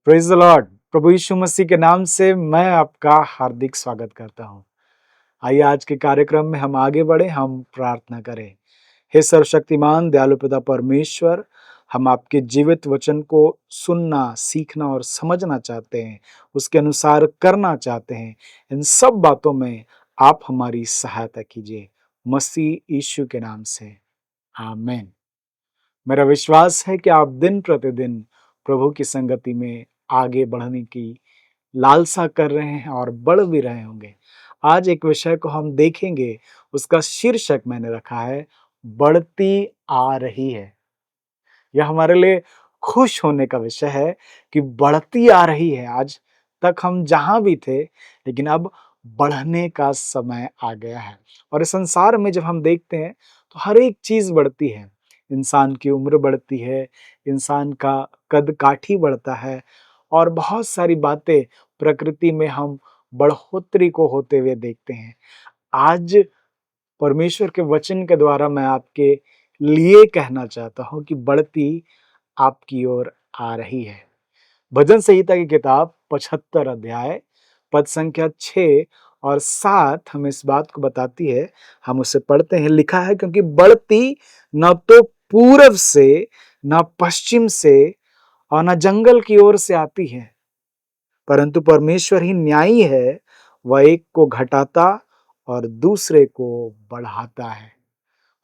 Praise the lord. प्रभु यीशु मसीह के नाम से मैं आपका हार्दिक स्वागत करता हूं। आइए आज के कार्यक्रम में हम आगे बढ़े, हम प्रार्थना करें। हे सर्वशक्तिमान दयालु पिता परमेश्वर, हम आपके जीवित वचन को सुनना, सीखना और समझना चाहते हैं, उसके अनुसार करना चाहते हैं। इन सब बातों में आप हमारी सहायता कीजिए, मसीह यीशु के नाम से, आमीन। मेरा विश्वास है कि आप दिन प्रतिदिन प्रभु की संगति में आगे बढ़ने की लालसा कर रहे हैं और बढ़ भी रहे होंगे। आज एक विषय को हम देखेंगे, उसका शीर्षक मैंने रखा है, बढ़ती आ रही है। यह हमारे लिए खुश होने का विषय है कि बढ़ती आ रही है। आज तक हम जहां भी थे, लेकिन अब बढ़ने का समय आ गया है। और इस संसार में जब हम देखते हैं तो हर एक चीज बढ़ती है। इंसान की उम्र बढ़ती है, इंसान का कद काठी बढ़ता है और बहुत सारी बातें प्रकृति में हम बढ़ोतरी को होते हुए देखते हैं। आज परमेश्वर के वचन के द्वारा मैं आपके लिए कहना चाहता हूं कि बढ़ती आपकी ओर आ रही है। भजन संहिता की किताब 75 अध्याय पद संख्या 6 और 7 हमें इस बात को बताती है। हम उसे पढ़ते हैं। लिखा है, क्योंकि बढ़ती न तो पूरब से, न पश्चिम से और न जंगल की ओर से आती है, परंतु परमेश्वर ही न्यायी है। वह एक को घटाता और दूसरे को बढ़ाता है।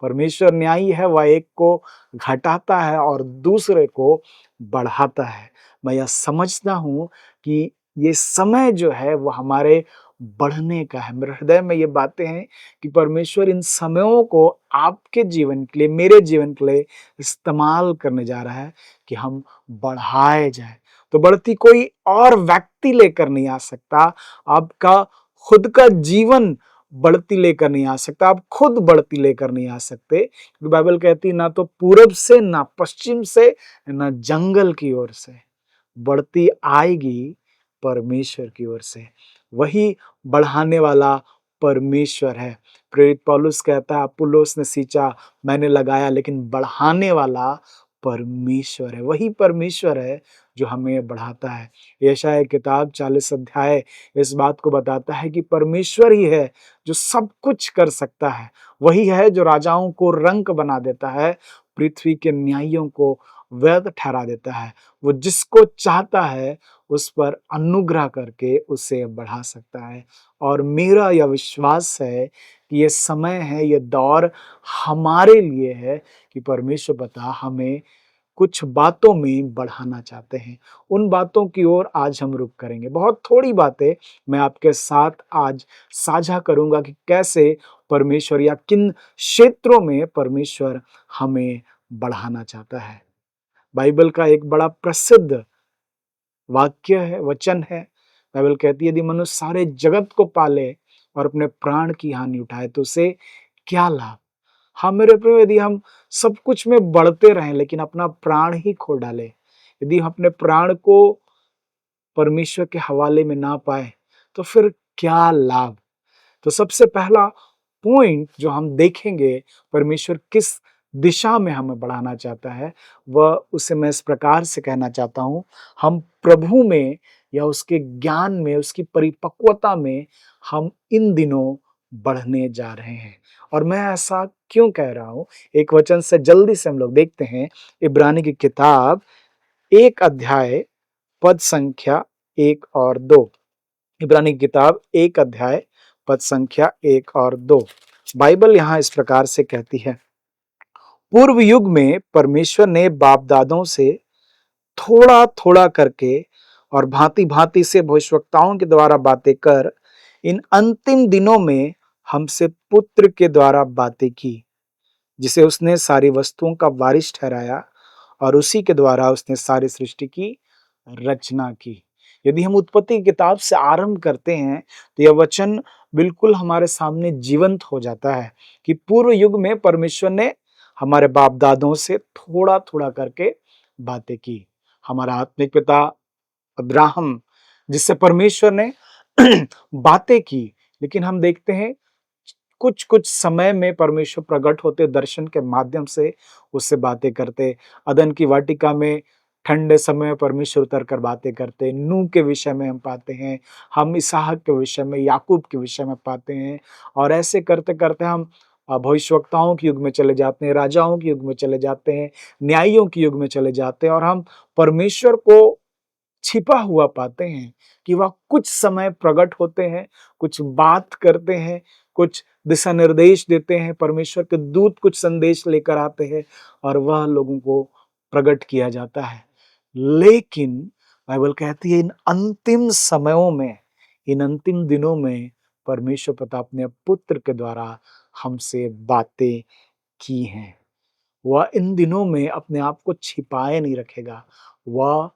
परमेश्वर न्यायी है, वह एक को घटाता है और दूसरे को बढ़ाता है। मैं यह समझता हूं कि ये समय जो है वो हमारे बढ़ने का है। मेरे हृदय में ये बातें हैं कि परमेश्वर इन समयों को आपके जीवन के लिए, मेरे जीवन के लिए इस्तेमाल करने जा रहा है कि हम बढ़ाए जाए। तो बढ़ती कोई और व्यक्ति लेकर नहीं आ सकता, आपका खुद का जीवन बढ़ती लेकर नहीं आ सकता, आप खुद बढ़ती लेकर नहीं आ सकते। बाइबल कहती है, ना तो पूरब से, ना पश्चिम से, ना जंगल की ओर से, बढ़ती आएगी परमेश्वर की ओर से। वही बढ़ाने वाला परमेश्वर है। प्रेरित पौलुस कहता है, अपुल्लोस ने सींचा, मैंने लगाया, लेकिन बढ़ाने वाला परमेश्वर है। वही परमेश्वर है जो हमें बढ़ाता है। यशायाह किताब 40 अध्याय इस बात को बताता है कि परमेश्वर ही है जो सब कुछ कर सकता है। वही है जो राजाओं को रंक बना देता है, पृथ्वी के न्यायियों को व्यर्थ ठहरा देता है। वो जिसको चाहता है उस पर अनुग्रह करके उसे बढ़ा सकता है। और मेरा यह विश्वास है कि ये समय है, ये दौर हमारे लिए है कि परमेश्वर पिता हमें कुछ बातों में बढ़ाना चाहते हैं। उन बातों की ओर आज हम रुख करेंगे। बहुत थोड़ी बातें मैं आपके साथ आज साझा करूंगा कि कैसे परमेश्वर या किन क्षेत्रों में परमेश्वर हमें बढ़ाना चाहता है। बाइबल का एक बड़ा प्रसिद्ध वाक्य है, वचन है। बाइबल कहती है, यदि मनुष्य सारे जगत को पाले और अपने प्राण की हानि उठाए तो उसे क्या लाभ। हाँ मेरे प्रिय, यदि हम सब कुछ में बढ़ते रहें लेकिन अपना प्राण ही खो डाले, यदि हम अपने प्राण को परमेश्वर के हवाले में ना पाए तो फिर क्या लाभ। तो सबसे पहला पॉइंट जो हम देखेंगे, परमेश्वर किस दिशा में हमें बढ़ाना चाहता है, वह उसे मैं इस प्रकार से कहना चाहता हूं, हम प्रभु में या उसके ज्ञान में, उसकी परिपक्वता में हम इन दिनों बढ़ने जा रहे हैं। और मैं ऐसा क्यों कह रहा हूं, एक वचन से जल्दी से हम लोग देखते हैं। इब्रानी की किताब 1 अध्याय पद संख्या 1 और 2। इब्रानी की किताब 1 अध्याय पद संख्या 1 और 2। बाइबल यहां इस प्रकार से कहती है, पूर्व युग में परमेश्वर ने बाप दादों से थोड़ा थोड़ा करके और भांति भांति से भविष्यवक्ताओं के द्वारा बातें कर इन अंतिम दिनों में हमसे पुत्र के द्वारा बातें की, जिसे उसने सारी वस्तुओं का वारिस ठहराया और उसी के द्वारा उसने सारी सृष्टि की रचना की। यदि हम उत्पत्ति की किताब से आरंभ करते हैं तो यह वचन बिल्कुल हमारे सामने जीवंत हो जाता है कि पूर्व युग में परमेश्वर ने हमारे बाप दादों से थोड़ा थोड़ा करके बातें की। हमारा आत्मिक पिता अब्राहम, जिससे परमेश्वर ने बातें की, लेकिन हम देखते हैं कुछ कुछ समय में परमेश्वर प्रकट होते, दर्शन के माध्यम से उससे बातें करते। अदन की वाटिका में ठंडे समय में परमेश्वर उतर कर बातें करते हैं। नूह के विषय में हम पाते हैं, हम इसहाक के विषय में, याकूब के विषय में पाते हैं। और ऐसे करते-करते हम भविष्यवक्ताओं के युग में चले जाते हैं, राजाओं के युग में चले जाते हैं, न्यायियों के युग में चले जाते हैं और हम परमेश्वर को छिपा हुआ पाते हैं कि वह कुछ समय प्रकट होते हैं, कुछ बात करते हैं, कुछ दिशा निर्देश देते हैं, परमेश्वर के दूत कुछ संदेश लेकर आते हैं और वह लोगों को प्रकट किया जाता है। लेकिन बाइबल कहती है इन अंतिम समयों में, इन अंतिम दिनों में परमेश्वर पिता अपने पुत्र के द्वारा हमसे बातें की हैं। वह इन दिनों में अपने आप को छिपाए नहीं रखेगा, वह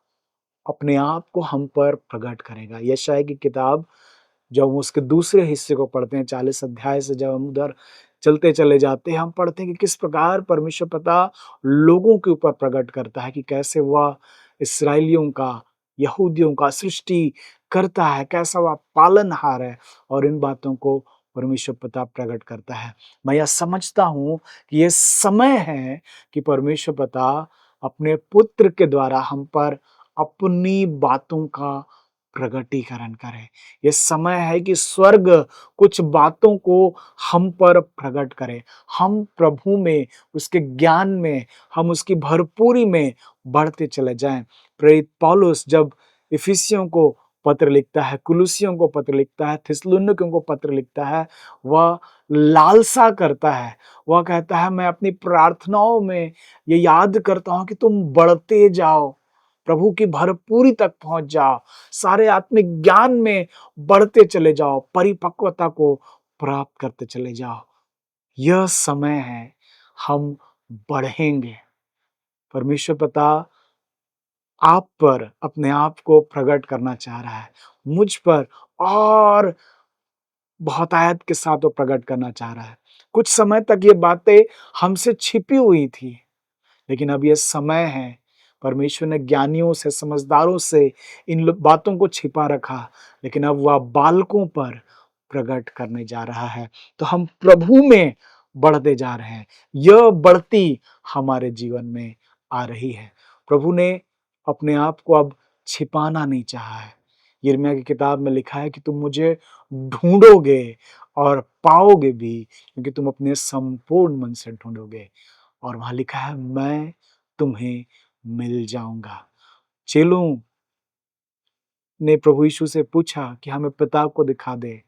अपने आप को हम पर प्रकट करेगा। यशायाह की किताब जब हम उसके दूसरे हिस्से को पढ़ते हैं, 40 अध्याय से जब हम उधर चलते चले जाते हैं, हम पढ़ते हैं कि किस प्रकार परमेश्वर पिता लोगों के ऊपर प्रकट करता है कि कैसे वह इस्राएलियों का, यहूदियों का सृष्टि करता है, कैसा वह पालनहार है और इन बातों को परमेश्वर पिता प्रकट करता है। मैं यह समझता हूँ कि ये समय है कि परमेश्वर पिता अपने पुत्र के द्वारा हम पर अपनी बातों का प्रगटीकरण करे। ये समय है कि स्वर्ग कुछ बातों को हम पर प्रकट करे। हम प्रभु में, उसके ज्ञान में, हम उसकी भरपूरी में बढ़ते चले जाएं। प्रेरित पौलुस जब इफिसियों को पत्र लिखता है, कुलुसियों को पत्र लिखता है, थिस्सलुनीकियों को पत्र लिखता है, वह लालसा करता है। वह कहता है मैं अपनी प्रार्थनाओं में ये याद करता हूं कि तुम बढ़ते जाओ, प्रभु की भरपूरी तक पहुंच जाओ, सारे आत्मिक ज्ञान में बढ़ते चले जाओ, परिपक्वता को प्राप्त करते चले जाओ। यह समय है, हम बढ़ेंगे। परमेश्वर पिता आप पर अपने आप को प्रकट करना चाह रहा है, मुझ पर और बहुतायत के साथ वो प्रकट करना चाह रहा है। कुछ समय तक ये बातें हमसे छिपी हुई थी, लेकिन अब ये समय है, परमेश्वर ने ज्ञानियों से, समझदारों से इन बातों को छिपा रखा, लेकिन अब वह बालकों पर प्रकट करने जा रहा है। तो हम प्रभु में बढ़ते जा रहे हैं। यह बढ़ती हमारे जीवन में आ रही है। प्रभु ने अपने आप को अब छिपाना नहीं चाहा है। यिर्मयाह की किताब में लिखा है कि तुम मुझे ढूंढोगे और पाओगे भी, क्योंकि तुम अपने संपूर्ण मन से ढूंढोगे। और वहां लिखा है मैं तुम्हें मिल जाऊंगा। चेलों ने प्रभु यीशु से पूछा कि हमें पिता को दिखा दे।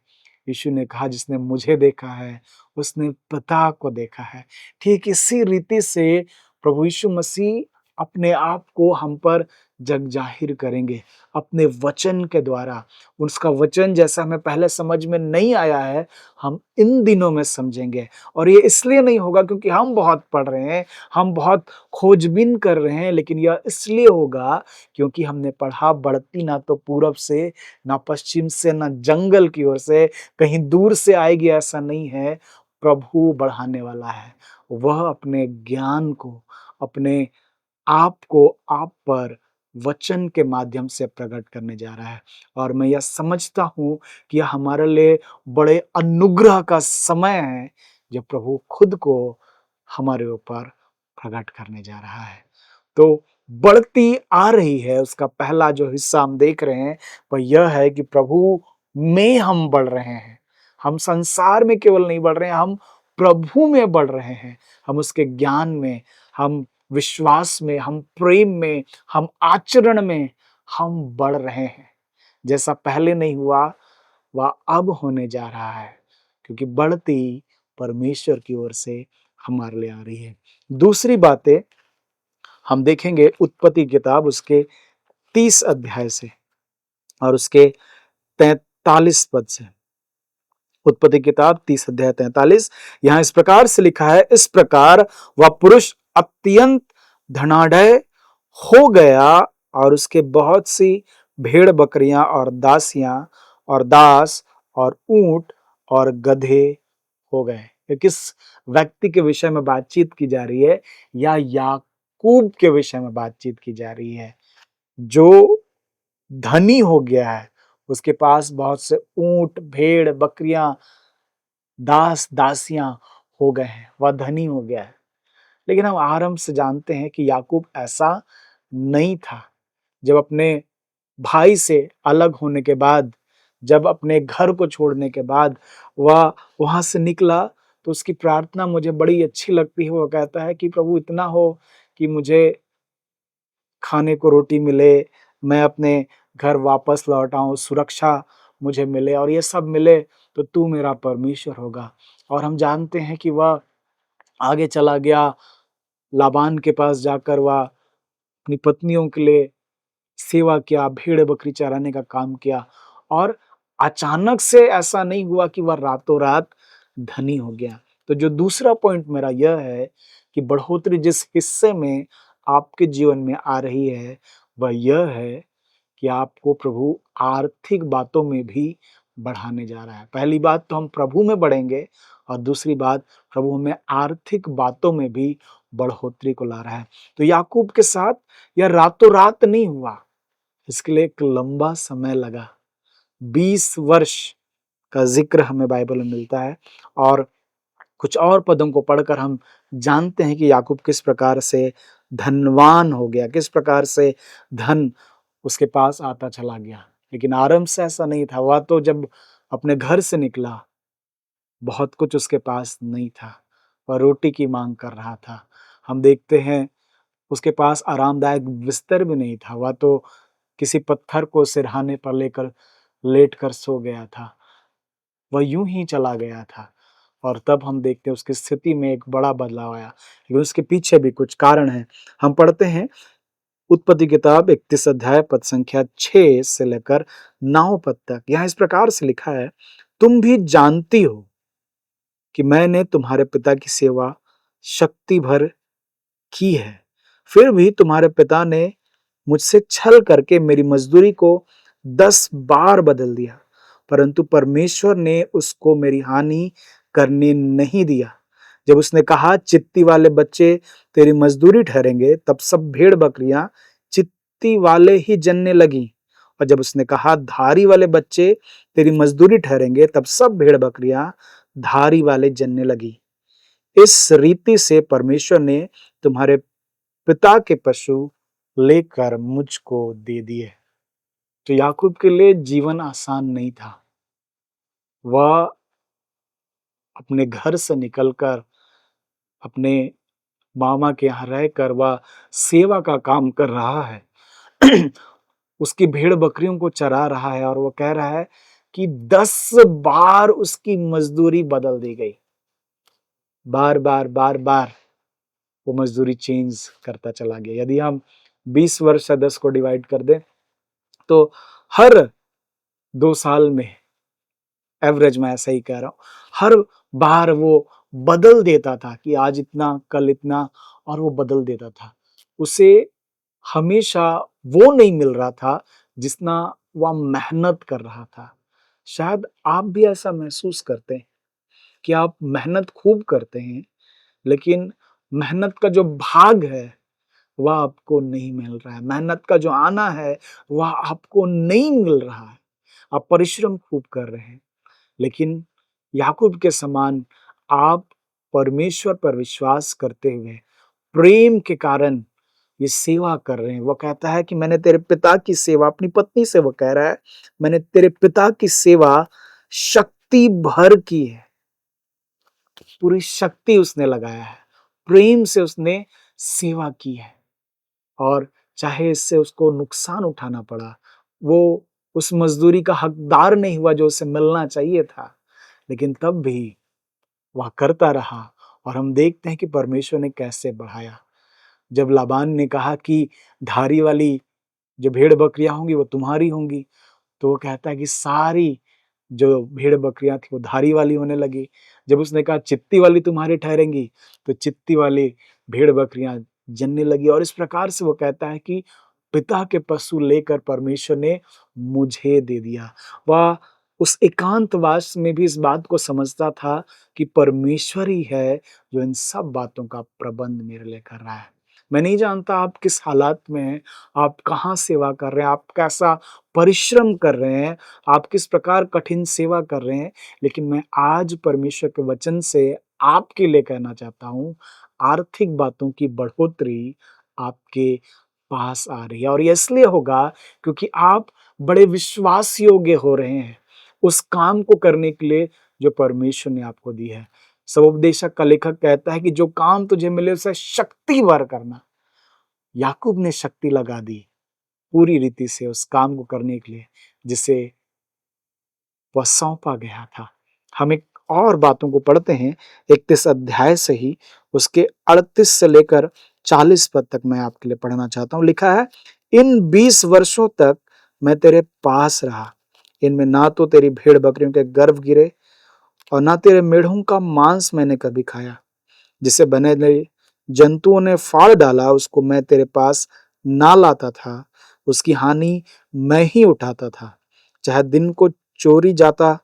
यीशु ने कहा जिसने मुझे देखा है उसने पिता को देखा है। ठीक इसी रीति से प्रभु यीशु मसीह अपने आप को हम पर जग जाहिर करेंगे अपने वचन के द्वारा। उसका वचन जैसा हमें पहले समझ में नहीं आया है, हम इन दिनों में समझेंगे। और ये इसलिए नहीं होगा क्योंकि हम बहुत पढ़ रहे हैं, हम बहुत खोजबीन कर रहे हैं, लेकिन यह इसलिए होगा क्योंकि हमने पढ़ा बढ़ती ना तो पूरब से, ना पश्चिम से, ना जंगल की ओर से, कहीं दूर से आएगी ऐसा नहीं है। प्रभु बढ़ाने वाला है। वह अपने ज्ञान को, अपने आप को आप पर वचन के माध्यम से प्रकट करने जा रहा है। और मैं यह समझता हूं कि यह हमारे लिए बड़े अनुग्रह का समय है जब प्रभु खुद को हमारे ऊपर प्रकट करने जा रहा है। तो बढ़ती आ रही है, उसका पहला जो हिस्सा हम देख रहे हैं वह यह है कि प्रभु में हम बढ़ रहे हैं। हम संसार में केवल नहीं बढ़ रहे हैं, हम प्रभु में बढ़ रहे हैं। हम उसके ज्ञान में, हम विश्वास में, हम प्रेम में, हम आचरण में हम बढ़ रहे हैं। जैसा पहले नहीं हुआ वह अब होने जा रहा है, क्योंकि बढ़ती परमेश्वर की ओर से हमारे लिए आ रही है। दूसरी बातें हम देखेंगे उत्पत्ति किताब उसके 30 अध्याय से और उसके 43 पद से। उत्पत्ति किताब 30 अध्याय 43, यहां इस प्रकार से लिखा है, इस प्रकार वह पुरुष अत्यंत धनाढ्य हो गया और उसके बहुत सी भेड़ बकरियां और दासियां और दास और ऊंट और गधे हो गए। ये किस व्यक्ति के विषय में बातचीत की जा रही है? या याकूब के विषय में बातचीत की जा रही है, जो धनी हो गया है। उसके पास बहुत से ऊंट, भेड़, बकरियां, दास दासियां हो गए हैं, वह धनी हो गया है। लेकिन हम आरंभ से जानते हैं कि याकूब ऐसा नहीं था। जब अपने भाई से अलग होने के बाद, जब अपने घर को छोड़ने के बाद वह वहाँ से निकला, तो उसकी प्रार्थना मुझे बड़ी अच्छी लगती है। वो कहता है कि प्रभु इतना हो कि मुझे खाने को रोटी मिले, मैं अपने घर वापस लौट आऊँ, सुरक्षा मुझे मिले और ये सब मिले तो तू मेरा परमेश्वर होगा। और हम जानते हैं कि वह आगे चला गया, लाबान के पास जाकर वह अपनी पत्नियों के लिए सेवा किया, भेड़-बकरी चराने का काम किया और अचानक से ऐसा नहीं हुआ कि वह रातों-रात धनी हो गया। तो जो दूसरा पॉइंट मेरा यह है कि बढ़ोतरी जिस हिस्से में आपके जीवन में आ रही है, वह यह है कि आपको प्रभु आर्थिक बातों में भी बढ़ाने जा रहा है। पहली बात तो हम प्रभु में बढ़ेंगे और दूसरी बात प्रभु हमें आर्थिक बातों में भी बढ़ोतरी को ला रहा है। तो याकूब के साथ यह रातों-रात नहीं हुआ, इसके लिए एक लंबा समय लगा। 20 वर्ष का ज़िक्र हमें बाइबल में मिलता है और कुछ और पदों को पढ़कर हम जानते हैं कि याकूब किस प्रकार से धनवान हो गया, किस प्रकार से धन उसके पास आता चला गया। लेकिन आरंभ से ऐसा नहीं था। वह तो जब अपने घर से निकला, बहुत कुछ उसके पास नहीं था। वह रोटी की माँग कर रहा था। हम देखते हैं उसके पास आरामदायक बिस्तर भी नहीं था। वह तो किसी पत्थर को सिरहाने पर लेकर लेटकर सो गया था। वह यूं ही चला गया था और तब हम देखते हैं उसकी स्थिति में एक बड़ा बदलाव आया। लेकिन उसके पीछे भी कुछ कारण हैं। हम पढ़ते हैं उत्पत्ति किताब 31 अध्याय पद संख्या 6 से लेकर 9 पद तक। यहाँ इस प्रकार से लिखा है, तुम भी जानती हो कि मैंने तुम्हारे पिता की सेवा शक्ति भर की है। फिर भी तुम्हारे पिता ने मुझसे छल करके मेरी मजदूरी को 10 बार बदल दिया, परंतु परमेश्वर ने उसको मेरी हानि करने नहीं दिया। जब उसने कहा चित्ती वाले बच्चे तेरी मजदूरी ठहरेंगे, तब सब भेड़ बकरियां चित्ती वाले ही जनने लगी। और जब उसने कहा धारी वाले बच्चे तेरी मजदूरी ठहरेंगे, तब सब भेड़ बकरियां धारी वाले जनने लगी। इस रीति से परमेश्वर ने तुम्हारे पिता के पशु लेकर मुझको दे दिए। तो याकूब के लिए जीवन आसान नहीं था। वह अपने घर से निकलकर अपने मामा के यहाँ रहकर वह सेवा का काम कर रहा है। उसकी भेड़ बकरियों को चरा रहा है और वो कह रहा है कि 10 बार उसकी मजदूरी बदल दी गई। बार-बार वो मजदूरी चेंज करता चला गया। यदि हम 20 वर्ष से 10 को डिवाइड कर दें तो हर 2 साल में, एवरेज मैं ऐसा ही कह रहा हूँ, हर बार वो बदल देता था कि आज इतना, कल इतना और वो बदल देता था। उसे हमेशा वो नहीं मिल रहा था जितना वह मेहनत कर रहा था। शायद आप भी ऐसा महसूस करते हैं कि आप मेहनत खूब करते हैं, लेकिन मेहनत का जो भाग है वह आपको नहीं मिल रहा है। मेहनत का जो आना है वह आपको नहीं मिल रहा है। आप परिश्रम खूब कर रहे हैं, लेकिन याकूब के समान आप परमेश्वर पर विश्वास करते हुए प्रेम के कारण ये सेवा कर रहे हैं। वो कहता है कि मैंने तेरे पिता की सेवा, अपनी पत्नी से वो कह रहा है, मैंने तेरे पिता की सेवा शक्ति भर की है। पूरी शक्ति उसने लगाया है, प्रेम से उसने सेवा की है और चाहे इससे उसको नुकसान उठाना पड़ा, वो उस मजदूरी का हकदार नहीं हुआ जो उसे मिलना चाहिए था, लेकिन तब भी वह करता रहा और हम देखते हैं कि परमेश्वर ने कैसे बढ़ाया। जब लाबान ने कहा कि धारी वाली जो भेड़ बकरियां होंगी वो तुम्हारी होंगी, तो वो कहता है कि सारी जो भेड़ बकरियां थी वो धारी वाली होने लगी। जब उसने कहा चित्ती वाली तुम्हारी ठहरेंगी, तो चित्ती वाली भेड़ बकरियां जनने लगी। और इस प्रकार से वो कहता है कि पिता के पशु लेकर परमेश्वर ने मुझे दे दिया। वह उस एकांतवास में भी इस बात को समझता था कि परमेश्वर ही है जो इन सब बातों का प्रबंध मेरे लिए कर रहा है। मैं नहीं जानता आप किस हालात में हैं, आप कहाँ सेवा कर रहे हैं, आप कैसा परिश्रम कर रहे हैं, आप किस प्रकार कठिन सेवा कर रहे हैं, लेकिन मैं आज परमेश्वर के वचन से आपके लिए कहना चाहता हूँ, आर्थिक बातों की बढ़ोतरी आपके पास आ रही है। और ये इसलिए होगा क्योंकि आप बड़े विश्वास योग्य हो रहे हैं उस काम को करने के लिए जो परमेश्वर ने आपको दी है। सबोपदेशक का लेखक कहता है कि जो काम तुझे मिले उसे शक्ति भर करना। याकूब ने शक्ति लगा दी पूरी रीति से उस काम को करने के लिए जिसे वह सौंपा गया था। हम एक और बातों को पढ़ते हैं 31 अध्याय से ही, उसके 38 से लेकर 40 पद तक मैं आपके लिए पढ़ना चाहता हूं। लिखा है, इन 20 वर्षों तक मैं तेरे पास रहा, इनमें ना तो तेरी भेड़ बकरियों के गर्भ गिरे और ना तेरे मेढ़ों का मांस मैंने कभी खाया। जिसे बने जंतुओं ने फाड़ डाला उसको मैं तेरे पास ना लाता था, उसकी हानि मैं ही उठाता था। चाहे दिन को चोरी जाता,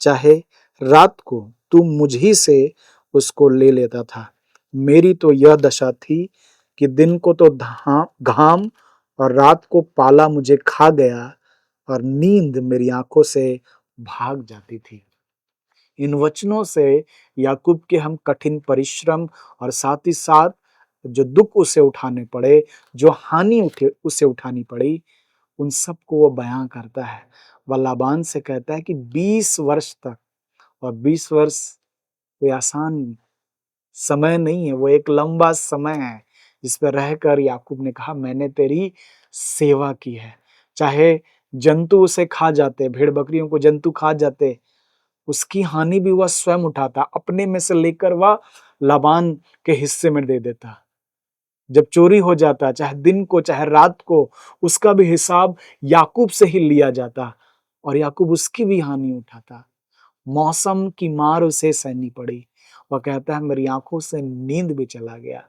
चाहे रात को तू मुझ ही से उसको ले लेता था। मेरी तो यह दशा थी कि दिन को तो घाम और रात को पाला मुझे खा गया और नींद मेरी आंखों से भाग जाती थी। इन वचनों से याकूब के हम कठिन परिश्रम और साथ ही साथ जो दुख उसे उठाने पड़े, जो हानि उसे उठानी पड़ी, उन सब को वो बयां करता है। वह लाबान से कहता है कि 20 वर्ष तक, और 20 वर्ष कोई आसान समय नहीं है, वो एक लंबा समय है जिस पर रहकर याकूब ने कहा मैंने तेरी सेवा की है। चाहे जंतु उसे खा जाते, भेड़ बकरियों को जंतु खा जाते, उसकी हानि भी वह स्वयं उठाता, अपने में से लेकर वह लाबान के हिस्से में दे देता। जब चोरी हो जाता, चाहे दिन को चाहे रात को, उसका भी हिसाब याकूब से ही लिया जाता और याकूब उसकी भी हानि उठाता। मौसम की मार उसे सहनी पड़ी। वह कहता है मेरी आंखों से नींद भी चला गया।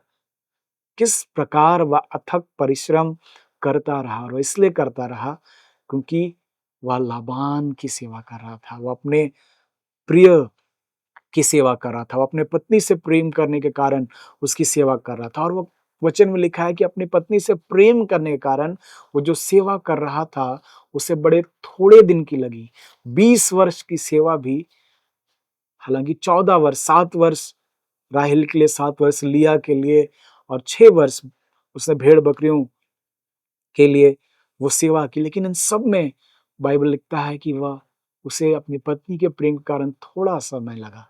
किस प्रकार वह अथक परिश्रम करता रहा, और इसलिए करता रहा क्योंकि वह लाबान की सेवा कर रहा था, वह अपने प्रिय की सेवा कर रहा था, वो अपने पत्नी से प्रेम करने के कारण उसकी सेवा कर रहा था। और वो वचन में लिखा है कि अपनी पत्नी से प्रेम करने के कारण वो जो सेवा कर रहा था उसे बड़े थोड़े दिन की लगी। 20 वर्ष की सेवा भी, हालांकि 14 वर्ष, 7 वर्ष राहेल के लिए, 7 वर्ष लिया के लिए और 6 वर्ष उसने भेड़ बकरियों के लिए वो सेवा की, लेकिन इन सब में बाइबल लिखता है कि वह उसे अपनी पत्नी के प्रेम के कारण थोड़ा समय लगा।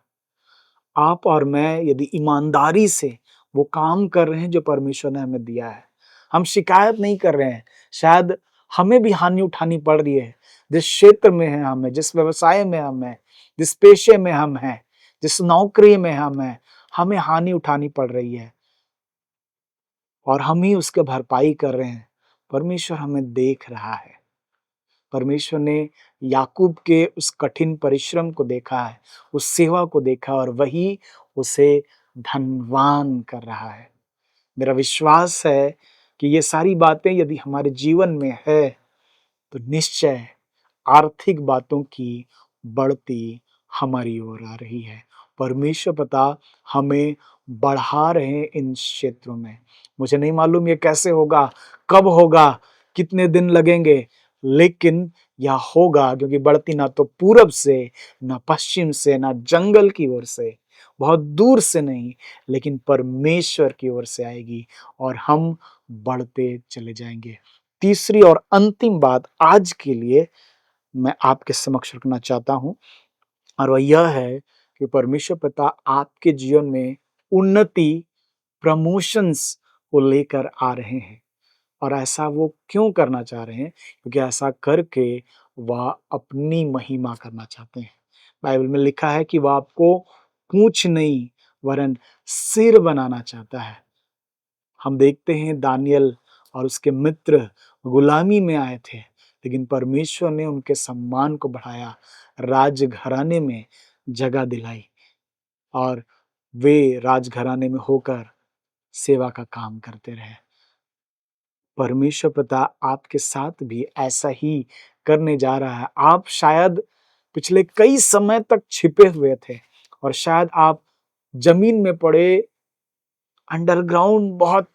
आप और मैं यदि ईमानदारी से वो काम कर रहे हैं जो परमेश्वर ने हमें दिया है, हम शिकायत नहीं कर रहे हैं, शायद हमें भी हानि उठानी पड़ रही है, जिस क्षेत्र में है हमें, जिस व्यवसाय में हम हैं, जिस पेशे में हम हैं, जिस नौकरी में हम हैं, हमें हानि उठानी पड़ रही है और हम ही उसके भरपाई कर रहे हैं। परमेश्वर हमें देख रहा है। परमेश्वर ने याकूब के उस कठिन परिश्रम को देखा है, उस सेवा को देखा और वही उसे धनवान कर रहा है। मेरा विश्वास है कि ये सारी बातें यदि हमारे जीवन में है तो निश्चय आर्थिक बातों की बढ़ती हमारी ओर आ रही है। परमेश्वर पता हमें बढ़ा रहे हैं इन क्षेत्रों में। मुझे नहीं मालूम ये कैसे होगा, कब होगा, कितने दिन लगेंगे, लेकिन यह होगा क्योंकि बढ़ती ना तो पूरब से, ना पश्चिम से, ना जंगल की ओर से, बहुत दूर से नहीं, लेकिन परमेश्वर की ओर से आएगी और हम बढ़ते चले जाएंगे। तीसरी और अंतिम बात आज के लिए मैं आपके समक्ष रखना चाहता हूं, और वह यह है कि परमेश्वर पिता आपके जीवन में उन्नति, प्रमोशंस को लेकर आ रहे हैं। और ऐसा वो क्यों करना चाह रहे हैं? क्योंकि ऐसा करके वह अपनी महिमा करना चाहते हैं। बाइबल में लिखा है कि वह आपको पूंछ नहीं वरन सिर बनाना चाहता है। हम देखते हैं दानियल और उसके मित्र गुलामी में आए थे, लेकिन परमेश्वर ने उनके सम्मान को बढ़ाया, राजघराने में जगह दिलाई और वे राजघराने में होकर सेवा का काम करते रहे। परमेश्वर पिता आपके साथ भी ऐसा ही करने जा रहा है। आप शायद पिछले कई समय तक छिपे हुए थे और शायद आप जमीन में पड़े अंडरग्राउंड बहुत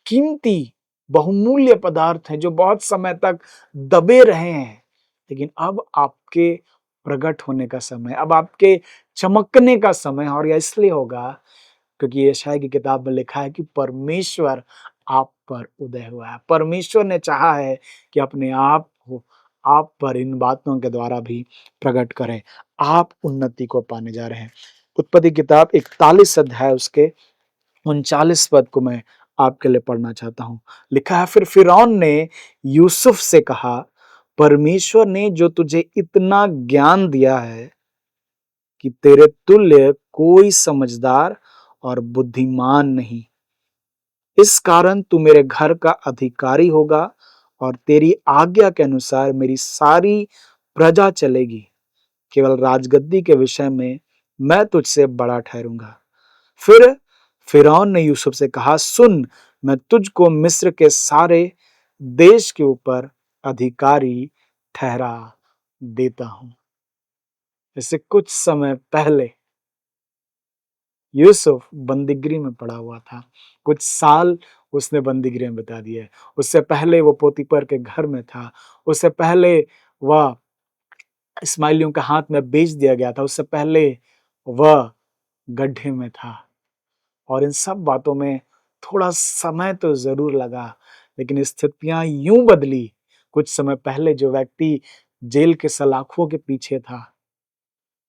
कीमती बहुमूल्य पदार्थ हैं जो बहुत समय तक दबे रहे हैं, लेकिन अब आपके प्रकट होने का समय, अब आपके चमकने का समय। और यह इसलिए होगा क्योंकि यशायाह की किताब में लिखा है कि परमेश्वर आप पर उदय हुआ है। परमेश्वर ने चाहा है कि अपने आप को आप पर इन बातों के द्वारा भी प्रकट करें। आप उन्नति को पाने जा रहे हैं। उत्पत्ति किताब 41 अध्याय उसके 39 पद को मैं आपके लिए पढ़ना चाहता हूं। लिखा है, फिर फिरौन ने यूसुफ से कहा, परमेश्वर ने जो तुझे इतना ज्ञान दिया है कि तेरे तुल्य कोई समझदार और बुद्धिमान नहीं, इस कारण तू मेरे घर का अधिकारी होगा और तेरी आज्ञा के अनुसार मेरी सारी प्रजा चलेगी। केवल राजगद्दी के विषय में मैं तुझसे बड़ा ठहरूंगा। फिर फिरौन ने यूसुफ से कहा, सुन, मैं तुझको मिस्र के सारे देश के ऊपर अधिकारी ठहरा देता हूं। इससे कुछ समय पहले यूसुफ बंदीगृह में पड़ा हुआ था। कुछ साल उसने बंदीगृह में बिता दिए। उससे पहले वो पोतीपर के घर में था। उससे पहले वह इस्माइलियों के हाथ में बेच दिया गया था। उससे पहले वह गड्ढे में था। और इन सब बातों में थोड़ा समय तो जरूर लगा, लेकिन स्थितियां यूं बदली। कुछ समय पहले जो व्यक्ति जेल के सलाखों के पीछे था,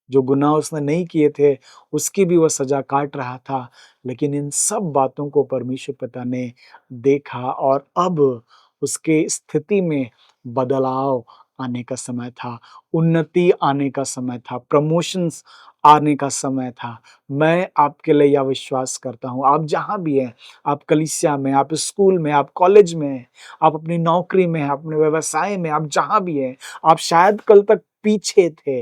जो गुनाह उसने नहीं किए थे, उसकी भी वह सजा काट रहा था, लेकिन इन सब बातों को परमेश्वर पिता ने देखा और अब उसके स्थिति में बदलाव आने का समय था, उन्नति आने का समय था, प्रमोशंस आने का समय था। मैं आपके लिए यह विश्वास करता हूँ, आप जहाँ भी हैं, आप कलीसिया में, आप स्कूल में, आप कॉलेज में हैं, आप अपनी नौकरी में हैं, अपने व्यवसाय में, आप जहाँ भी हैं, आप शायद कल तक पीछे थे,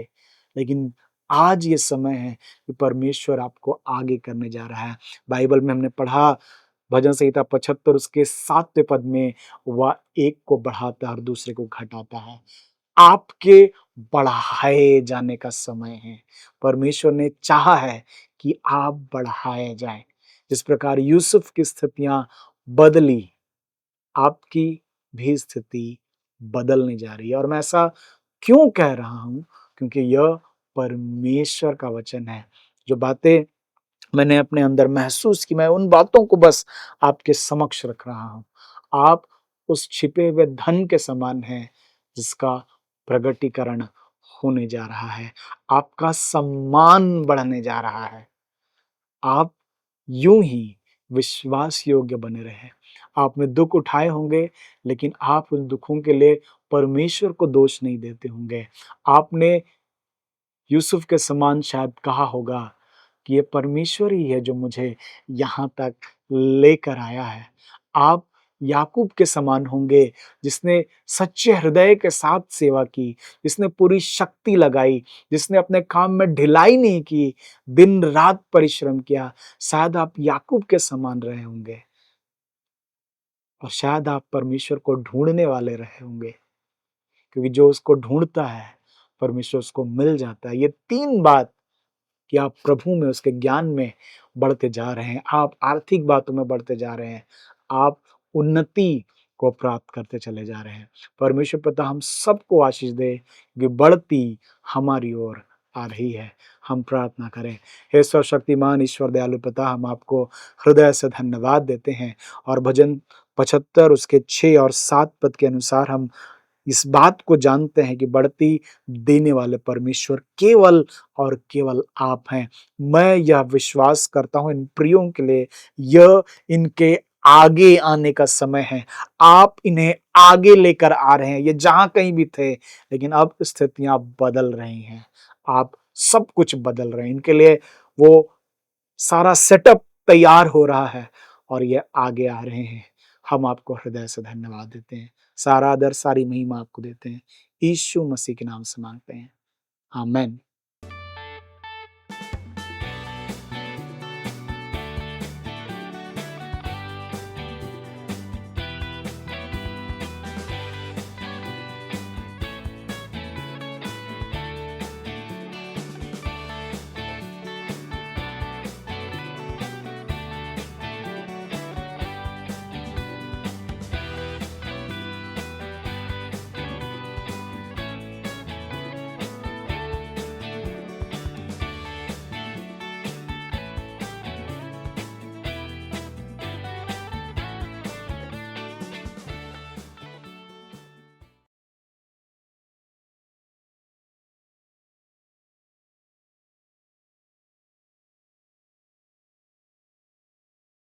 लेकिन आज ये समय है कि परमेश्वर आपको आगे करने जा रहा है। बाइबल में हमने पढ़ा, भजन संहिता 75 उसके 7वें पद में, वह एक को बढ़ाता है और दूसरे को घटाता है। आपके बढ़ाए जाने का समय है। परमेश्वर ने चाहा है कि आप बढ़ाए जाएं। जिस प्रकार यूसुफ की स्थितियां बदली, आपकी भी स्थिति बदलने जा रही है। और मैं ऐसा क्यों कह रहा हूं? क्योंकि यह परमेश्वर का वचन है। जो बातें मैंने अपने अंदर महसूस की, मैं उन बातों को बस आपके समक्ष रख रहा हूं। आप उस छिपे हुए धन के समान हैं जिसका प्रगटीकरण होने जा रहा है। आपका सम्मान बढ़ने जा रहा है। आप यूं ही विश्वास योग्य बने रहे। आपने दुख उठाए होंगे, लेकिन आप उन दुखों के लिए परमेश्वर को दोष नहीं देते होंगे। आपने यूसुफ के समान शायद कहा होगा कि ये परमेश्वर ही है जो मुझे यहाँ तक लेकर आया है। आप याकूब के समान होंगे जिसने सच्चे हृदय के साथ सेवा की, जिसने पूरी शक्ति लगाई, जिसने अपने काम में ढिलाई नहीं की, दिन रात परिश्रम किया। शायद आप याकूब के समान रहे होंगे और शायद आप परमेश्वर को ढूंढने वाले रहे होंगे, क्योंकि जो उसको ढूंढता है परमेश्वर उसको मिल जाता है। ये 3 बात कि आप प्रभु में, उसके ज्ञान में बढ़ते जा रहे हैं, आप आर्थिक बातों में बढ़ते जा रहे हैं, आप उन्नति को प्राप्त करते चले जा रहे हैं। परमेश्वर पिता हम सबको आशीष दे कि बढ़ती हमारी ओर आ रही है। हम प्रार्थना करें। हे सर्वशक्तिमान ईश्वर दयालु पिता, हम आपको हृदय से धन्यवाद देते हैं और भजन 75 उसके 6 और 7 पद के अनुसार हम इस बात को जानते हैं कि बढ़ती देने वाले परमेश्वर केवल और केवल आप हैं। मैं यह विश्वास करता हूं इन प्रियों के लिए, यह इनके आगे आने का समय है। आप इन्हें आगे लेकर आ रहे हैं। ये जहां कहीं भी थे, लेकिन अब स्थितियां बदल रही हैं। आप सब कुछ बदल रहे हैं। इनके लिए वो सारा सेटअप तैयार हो रहा है और ये आगे आ रहे हैं। हम आपको हृदय से धन्यवाद देते हैं। सारा आदर, सारी महिमा आपको देते हैं। यीशु मसीह के नाम से मांगते हैं। आमेन।